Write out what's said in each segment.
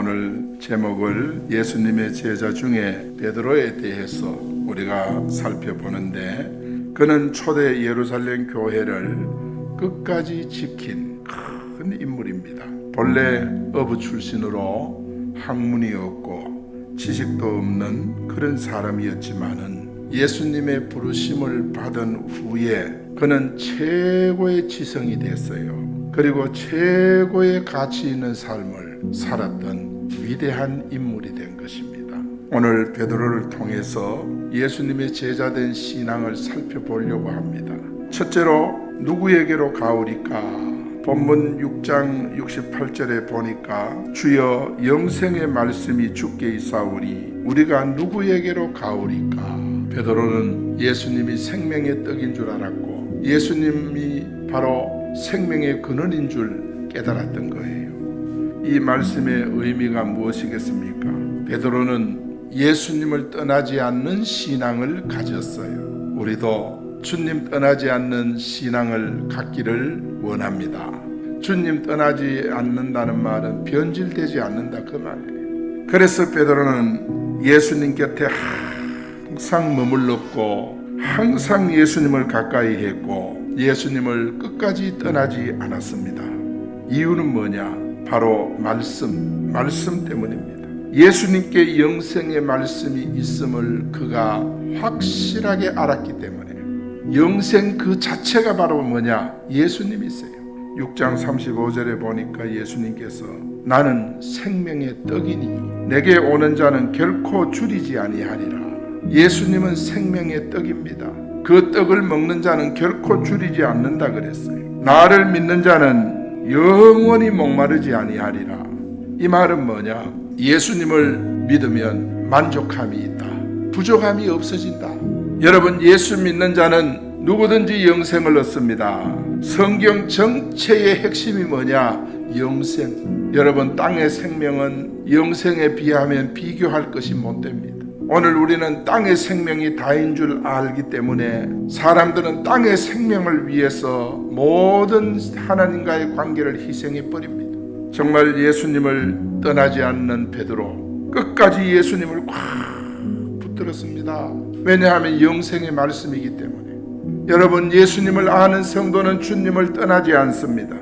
오늘 제목을 예수님의 제자 중에 베드로에 대해서 우리가 살펴보는데, 그는 초대 예루살렘 교회를 끝까지 지킨 큰 인물입니다. 본래 어부 출신으로 학문이 없고 지식도 없는 그런 사람이었지만은 예수님의 부르심을 받은 후에 그는 최고의 지성이 됐어요. 그리고 최고의 가치 있는 삶을 살았던 위대한 인물이 된 것입니다. 오늘 베드로를 통해서 예수님의 제자된 신앙을 살펴보려고 합니다. 첫째로 누구에게로 가오리까? 본문 6장 68절에 보니까 주여 영생의 말씀이 주께 있사오니 우리가 누구에게로 가오리까? 베드로는 예수님이 생명의 떡인 줄 알았고 예수님이 바로 생명의 근원인 줄 깨달았던 거예요. 이 말씀의 의미가 무엇이겠습니까? 베드로는 예수님을 떠나지 않는 신앙을 가졌어요. 우리도 주님 떠나지 않는 신앙을 갖기를 원합니다. 주님 떠나지 않는다는 말은 변질되지 않는다 그 말이에요. 그래서 베드로는 예수님 곁에 항상 머물렀고 항상 예수님을 가까이 했고 예수님을 끝까지 떠나지 않았습니다. 이유는 뭐냐? 바로 말씀 때문입니다. 예수님께 영생의 말씀이 있음을 그가 확실하게 알았기 때문에 영생 그 자체가 바로 뭐냐? 예수님이세요. 6장 35절에 보니까 예수님께서 나는 생명의 떡이니 내게 오는 자는 결코 줄이지 아니하리라. 예수님은 생명의 떡입니다. 그 떡을 먹는 자는 결코 줄이지 않는다 그랬어요. 나를 믿는 자는 영원히 목마르지 아니하리라. 이 말은 뭐냐? 예수님을 믿으면 만족함이 있다. 부족함이 없어진다. 여러분, 예수 믿는 자는 누구든지 영생을 얻습니다. 성경 전체의 핵심이 뭐냐? 영생. 여러분, 땅의 생명은 영생에 비하면 비교할 것이 못 됩니다. 오늘 우리는 땅의 생명이 다인 줄 알기 때문에 사람들은 땅의 생명을 위해서 모든 하나님과의 관계를 희생해 버립니다. 정말 예수님을 떠나지 않는 베드로 끝까지 예수님을 꽉 붙들었습니다. 왜냐하면 영생의 말씀이기 때문에. 여러분, 예수님을 아는 성도는 주님을 떠나지 않습니다.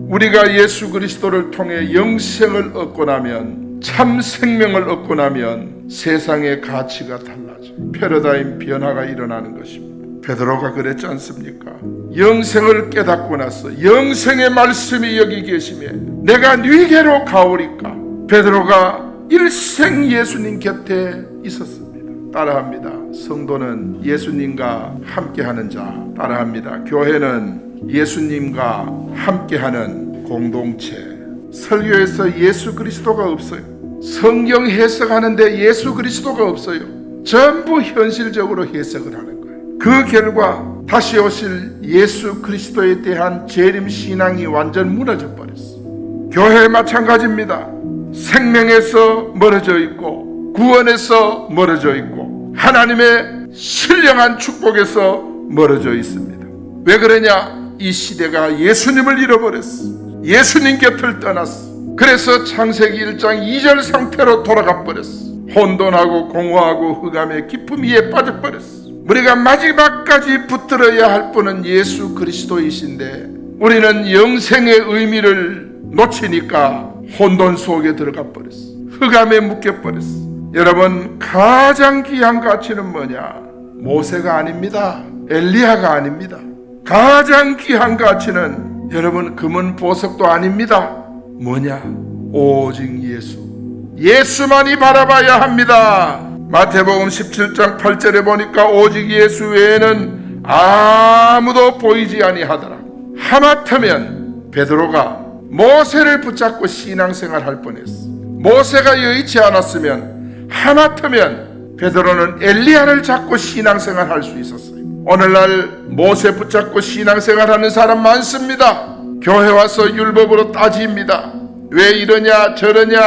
우리가 예수 그리스도를 통해 영생을 얻고 나면, 참 생명을 얻고 나면 세상의 가치가 달라져 패러다임 변화가 일어나는 것입니다. 베드로가 그랬지 않습니까? 영생을 깨닫고 나서 영생의 말씀이 여기 계시며 내가 네게로 가오리까? 베드로가 일생 예수님 곁에 있었습니다. 따라합니다. 성도는 예수님과 함께하는 자. 따라합니다. 교회는 예수님과 함께하는 공동체. 설교에서 예수 그리스도가 없어요. 성경 해석하는데 예수 그리스도가 없어요. 전부 현실적으로 해석을 하는 거예요. 그 결과 다시 오실 예수 그리스도에 대한 재림 신앙이 완전 무너져 버렸어요. 교회 마찬가지입니다. 생명에서 멀어져 있고 구원에서 멀어져 있고 하나님의 신령한 축복에서 멀어져 있습니다. 왜 그러냐? 이 시대가 예수님을 잃어버렸어. 예수님 곁을 떠났어. 그래서 창세기 1장 2절 상태로 돌아가 버렸어. 혼돈하고 공허하고 흑암의 깊음 위에 빠져버렸어. 우리가 마지막까지 붙들어야 할 분은 예수 그리스도이신데 우리는 영생의 의미를 놓치니까 혼돈 속에 들어가 버렸어. 흑암에 묶여 버렸어. 여러분, 가장 귀한 가치는 뭐냐? 모세가 아닙니다. 엘리야가 아닙니다. 가장 귀한 가치는 여러분, 금은 보석도 아닙니다. 뭐냐? 오직 예수. 예수만이 바라봐야 합니다. 마태복음 17장 8절에 보니까 오직 예수 외에는 아무도 보이지 아니하더라. 하마터면 베드로가 모세를 붙잡고 신앙생활 할 뻔했어. 모세가 여의치 않았으면 하마터면 베드로는 엘리야를 잡고 신앙생활 할 수 있었어요. 오늘날 모세 붙잡고 신앙생활하는 사람 많습니다. 교회 와서 율법으로 따집니다. 왜 이러냐 저러냐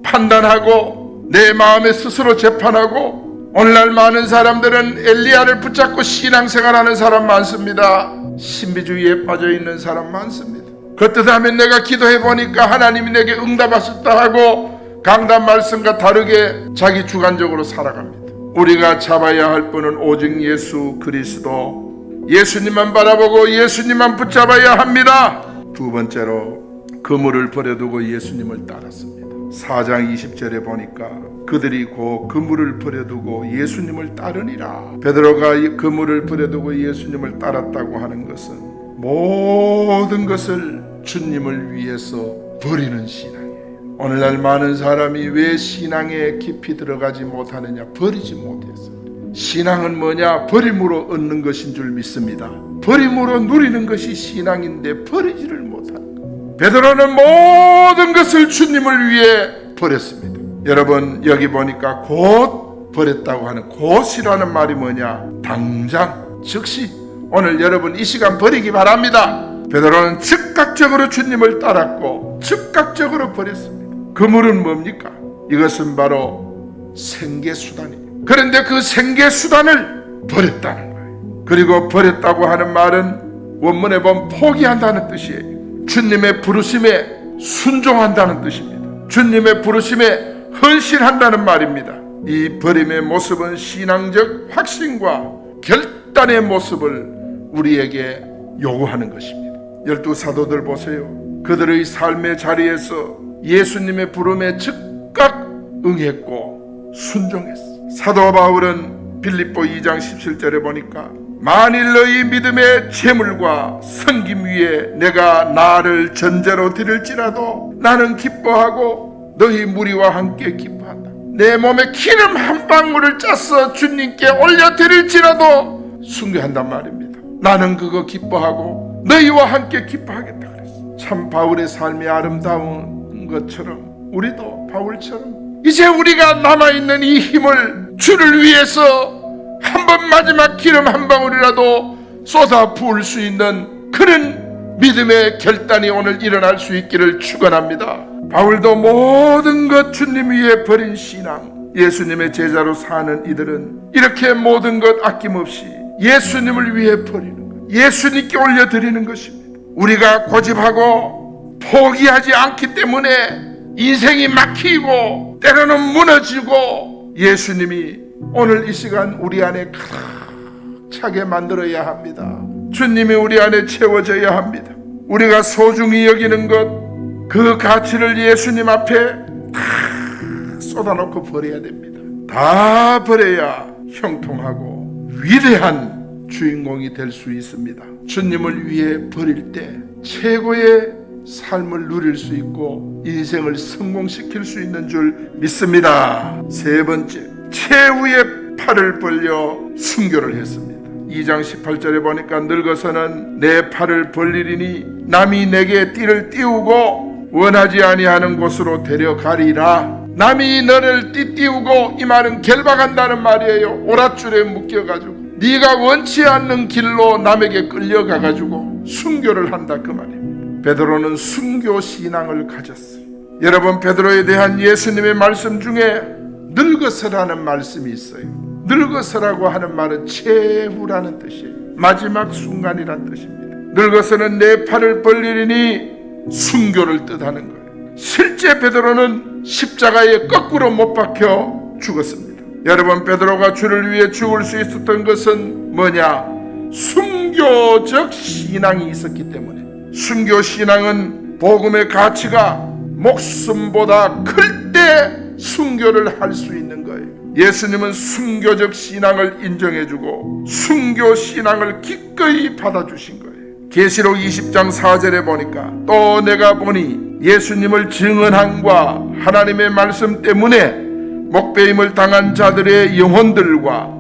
판단하고 내 마음에 스스로 재판하고 오늘날 많은 사람들은 엘리야를 붙잡고 신앙생활하는 사람 많습니다. 신비주의에 빠져있는 사람 많습니다. 그때하면 내가 기도해보니까 하나님이 내게 응답하셨다 하고 강단 말씀과 다르게 자기 주관적으로 살아갑니다. 우리가 잡아야 할 분은 오직 예수 그리스도, 예수님만 바라보고 예수님만 붙잡아야 합니다. 두 번째로 그물을 버려두고 예수님을 따랐습니다. 4장 20절에 보니까 그들이 곧 그물을 버려두고 예수님을 따르니라. 베드로가 그물을 버려두고 예수님을 따랐다고 하는 것은 모든 것을 주님을 위해서 버리는 신앙이에요. 오늘날 많은 사람이 왜 신앙에 깊이 들어가지 못하느냐? 버리지 못해서. 신앙은 뭐냐? 버림으로 얻는 것인 줄 믿습니다. 버림으로 누리는 것이 신앙인데 버리지를 못하는 것. 베드로는 모든 것을 주님을 위해 버렸습니다. 여러분, 여기 보니까 곧 버렸다고 하는 곧이라는 말이 뭐냐? 당장, 즉시. 오늘 여러분 이 시간 버리기 바랍니다. 베드로는 즉각적으로 주님을 따랐고 즉각적으로 버렸습니다. 그물은 뭡니까? 이것은 바로 생계수단이에요. 그런데 그 생계수단을 버렸다는 거예요. 그리고 버렸다고 하는 말은 원문에 보면 포기한다는 뜻이에요. 주님의 부르심에 순종한다는 뜻입니다. 주님의 부르심에 헌신한다는 말입니다. 이 버림의 모습은 신앙적 확신과 결단의 모습을 우리에게 요구하는 것입니다. 12사도들 보세요. 그들의 삶의 자리에서 예수님의 부름에 즉각 응했고 순종했어. 사도 바울은 빌립보 2장 17절에 보니까 만일 너희 믿음의 재물과 섬김 위에 내가 나를 전제로 드릴지라도 나는 기뻐하고 너희 무리와 함께 기뻐한다. 내 몸에 기름 한 방울을 짜서 주님께 올려드릴지라도 순교한단 말입니다. 나는 그거 기뻐하고 너희와 함께 기뻐하겠다 그랬어. 참 바울의 삶이 아름다운 것처럼 우리도 바울처럼 이제 우리가 남아있는 이 힘을 주를 위해서 한 번 마지막 기름 한 방울이라도 쏟아 부을 수 있는 그런 믿음의 결단이 오늘 일어날 수 있기를 축원합니다. 바울도 모든 것 주님 위에 버린 신앙, 예수님의 제자로 사는 이들은 이렇게 모든 것 아낌없이 예수님을 위해 버리는 것, 예수님께 올려드리는 것입니다. 우리가 고집하고 포기하지 않기 때문에 인생이 막히고 때로는 무너지고 예수님이 오늘 이 시간 우리 안에 가득 차게 만들어야 합니다. 주님이 우리 안에 채워져야 합니다. 우리가 소중히 여기는 것, 그 가치를 예수님 앞에 다 쏟아놓고 버려야 됩니다. 다 버려야 형통하고 위대한 주인공이 될 수 있습니다. 주님을 위해 버릴 때 최고의 삶을 누릴 수 있고 인생을 성공시킬 수 있는 줄 믿습니다. 세 번째, 최후의 팔을 벌려 순교를 했습니다. 2장 18절에 보니까 늙어서는 내 팔을 벌리리니 남이 내게 띠를 띄우고 원하지 아니하는 곳으로 데려가리라. 남이 너를 띠띄우고, 이 말은 결박한다는 말이에요. 오랏줄에 묶여가지고 네가 원치 않는 길로 남에게 끌려가가지고 순교를 한다 그 말입니다. 베드로는 순교 신앙을 가졌어요. 여러분, 베드로에 대한 예수님의 말씀 중에 늙어서라는 말씀이 있어요. 늙어서라고 하는 말은 최후라는 뜻이에요. 마지막 순간이란 뜻입니다. 늙어서는 내 팔을 벌리리니 순교를 뜻하는 거예요. 실제 베드로는 십자가에 거꾸로 못 박혀 죽었습니다. 여러분, 베드로가 주를 위해 죽을 수 있었던 것은 뭐냐? 순교적 신앙이 있었기 때문에. 순교 신앙은 복음의 가치가 목숨보다 클 때 순교를 할 수 있는 거예요. 예수님은 순교적 신앙을 인정해주고 순교 신앙을 기꺼이 받아주신 거예요. 계시록 20장 4절에 보니까 또 내가 보니 예수님을 증언함과 하나님의 말씀 때문에 목배임을 당한 자들의 영혼들과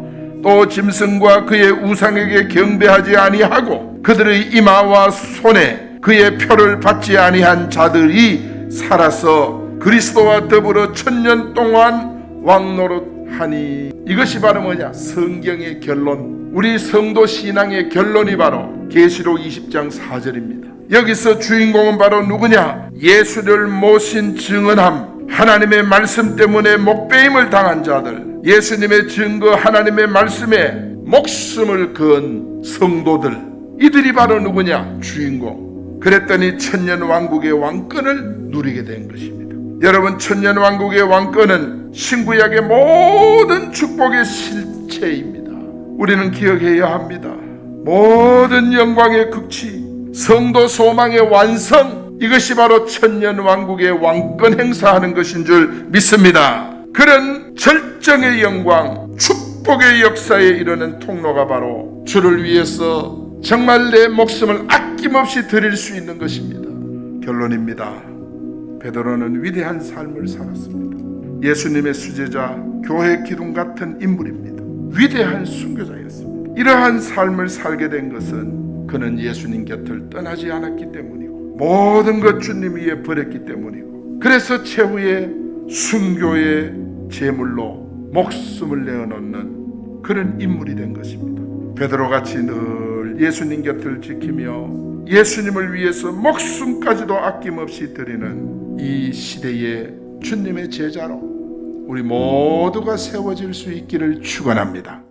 또 짐승과 그의 우상에게 경배하지 아니하고 그들의 이마와 손에 그의 표를 받지 아니한 자들이 살아서 그리스도와 더불어 1000년 동안 왕노릇하니. 이것이 바로 뭐냐? 성경의 결론, 우리 성도 신앙의 결론이 바로 계시록 20장 4절입니다. 여기서 주인공은 바로 누구냐? 예수를 모신 증언함, 하나님의 말씀 때문에 목배임을 당한 자들, 예수님의 증거 하나님의 말씀에 목숨을 건 성도들, 이들이 바로 누구냐? 주인공. 그랬더니 1000년 왕국의 왕권을 누리게 된 것입니다. 여러분, 천년왕국의 왕권은 신구약의 모든 축복의 실체입니다. 우리는 기억해야 합니다. 모든 영광의 극치, 성도 소망의 완성, 이것이 바로 천년왕국의 왕권 행사하는 것인 줄 믿습니다. 그런 절정의 영광, 축복의 역사에 이르는 통로가 바로 주를 위해서 정말 내 목숨을 아낌없이 드릴 수 있는 것입니다. 결론입니다. 베드로는 위대한 삶을 살았습니다. 예수님의 수제자, 교회 기둥 같은 인물입니다. 위대한 순교자였습니다. 이러한 삶을 살게 된 것은 그는 예수님 곁을 떠나지 않았기 때문이고 모든 것 주님 위에 버렸기 때문이고, 그래서 최후의 순교의 제물로 목숨을 내어놓는 그런 인물이 된 것입니다. 베드로같이 늘 예수님 곁을 지키며 예수님을 위해서 목숨까지도 아낌없이 드리는 이 시대의 주님의 제자로 우리 모두가 세워질 수 있기를 축원합니다.